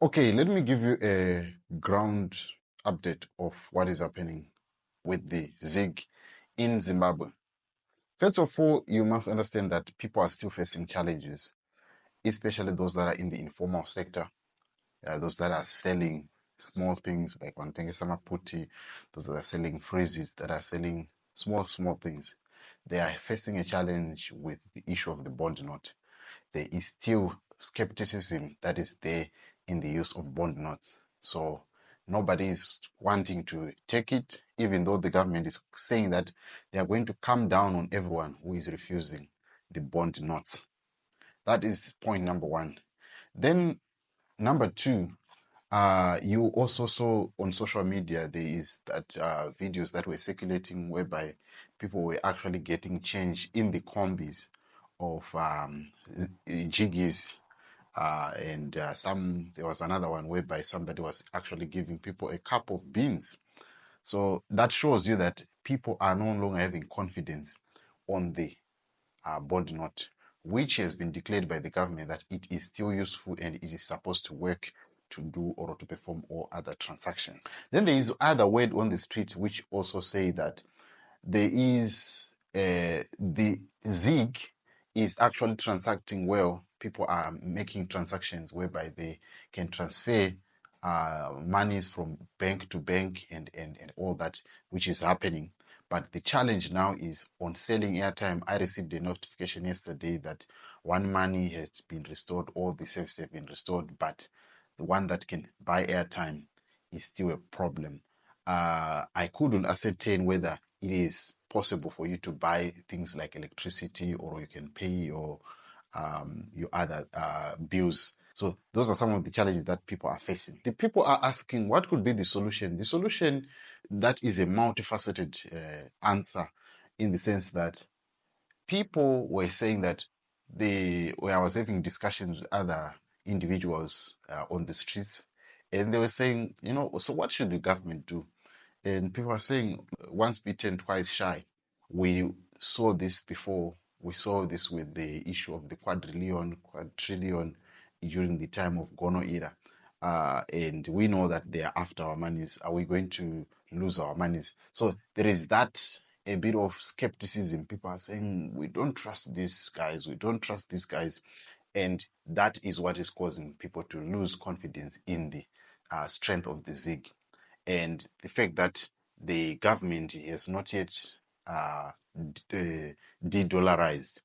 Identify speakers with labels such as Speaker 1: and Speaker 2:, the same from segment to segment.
Speaker 1: Okay, let me give you a ground update of what is happening with the ZiG in Zimbabwe. First of all, you must understand that people are still facing challenges, especially those that are in the informal sector, those that are selling small things like Wantengesa Maputi, those that are selling phrases, that are selling small things. They are facing a challenge with the issue of the bond note. There is still skepticism that is there in the use of bond notes. So nobody is wanting to take it, even though the government is saying that they are going to come down on everyone who is refusing the bond notes. That is point number one. Then number two, you also saw on social media there is that videos that were circulating whereby people were actually getting change in the combis of jiggies, and there was another one whereby somebody was actually giving people a cup of beans. So that shows you that people are no longer having confidence on the bond note, which has been declared by the government that it is still useful and it is supposed to work to do or to perform all other transactions. Then there is other word on the street which also say that there is the ZiG is actually transacting well. People are making transactions whereby they can transfer monies from bank to bank and all that, which is happening. But the challenge now is on selling airtime. I received a notification yesterday that one money has been restored, all the services have been restored, but the one that can buy airtime is still a problem. I couldn't ascertain whether it is possible for you to buy things like electricity or you can pay your other bills. So those are some of the challenges that people are facing. The people are asking, what could be the solution? The solution, that is a multifaceted answer, in the sense that people were saying that I was having discussions with other individuals on the streets, and they were saying, so what should the government do? And people are saying, once bitten, twice shy. We saw this before. We saw this with the issue of the quadrillion during the time of Gono era. And we know that they are after our monies. Are we going to lose our monies? So there is that a bit of skepticism. People are saying, we don't trust these guys. We don't trust these guys. And that is what is causing people to lose confidence in the strength of the ZiG. And the fact that the government has not yet de-dollarized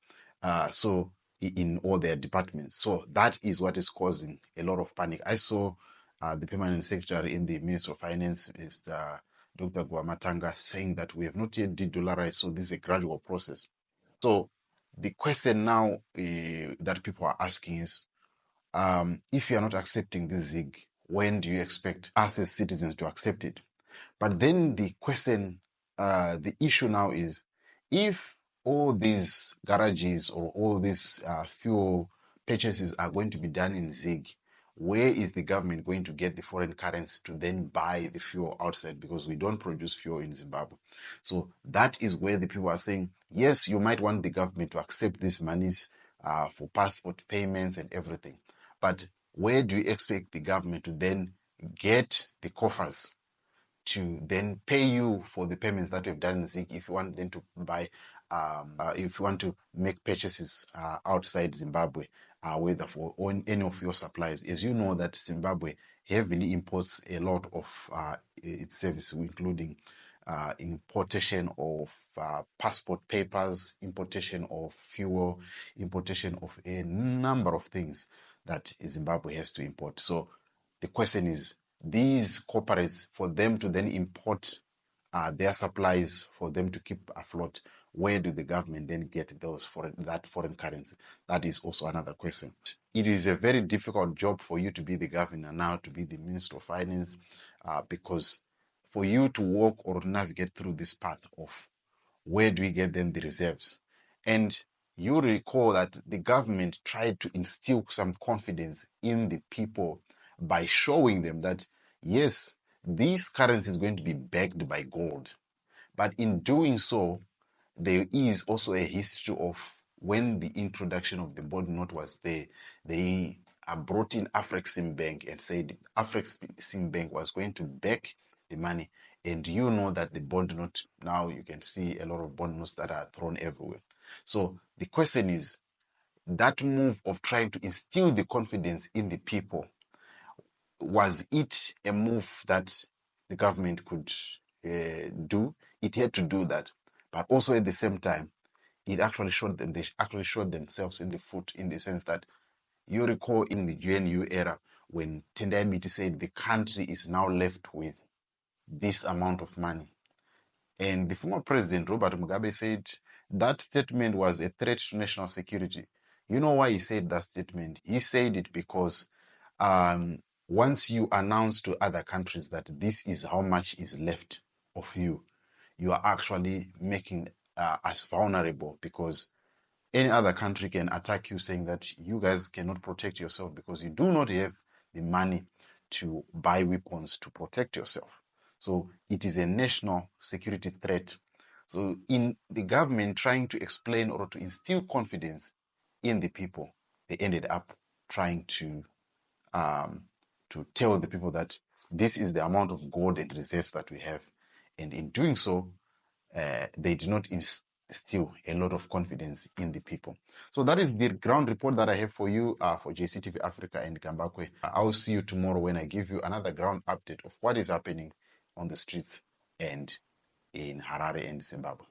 Speaker 1: so in all their departments. So that is what is causing a lot of panic. I saw the permanent secretary in the Ministry of Finance, Mr. Dr. Guamatanga, saying that we have not yet de-dollarized, so this is a gradual process. So the question now that people are asking is, if you are not accepting this ZiG, when do you expect us as citizens to accept it? But then the question, the issue now is, if all these garages or all these fuel purchases are going to be done in ZiG, where is the government going to get the foreign currency to then buy the fuel outside? Because we don't produce fuel in Zimbabwe. So that is where the people are saying, yes, you might want the government to accept these monies for passport payments and everything. But where do you expect the government to then get the coffers to then pay you for the payments that you've done in ZiG if you want them to buy, if you want to make purchases outside Zimbabwe, whether for any of your supplies? As you know that Zimbabwe heavily imports a lot of its services, including importation of passport papers, importation of fuel, importation of a number of things that Zimbabwe has to import. So the question is, these corporates, for them to then import their supplies, for them to keep afloat, where do the government then get that foreign currency? That is also another question. It is a very difficult job for you to be the governor now, to be the Minister of Finance, because for you to walk or navigate through this path of where do we get then the reserves? And you recall that the government tried to instill some confidence in the people by showing them that, yes, this currency is going to be backed by gold. But in doing so, there is also a history of when the introduction of the bond note was there, they brought in Afrexim Bank and said Afrexim Bank was going to back the money. And you know that the bond note, now you can see a lot of bond notes that are thrown everywhere. So the question is, that move of trying to instill the confidence in the people, was it a move that the government could do? It had to do that. But also at the same time, it actually showed them, they actually shot themselves in the foot, in the sense that, you recall in the GNU era when Tendai Biti said the country is now left with this amount of money. And the former president, Robert Mugabe, said that statement was a threat to national security. You know why he said that statement? He said it because once you announce to other countries that this is how much is left of you, you are actually making us vulnerable, because any other country can attack you saying that you guys cannot protect yourself because you do not have the money to buy weapons to protect yourself. So it is a national security threat. So in the government trying to explain or to instill confidence in the people, they ended up trying to tell the people that this is the amount of gold and reserves that we have. And in doing so, they did not instill a lot of confidence in the people. So that is the ground report that I have for you for JCTV Africa and Gambakwe. I'll see you tomorrow when I give you another ground update of what is happening on the streets and in Harare and Zimbabwe.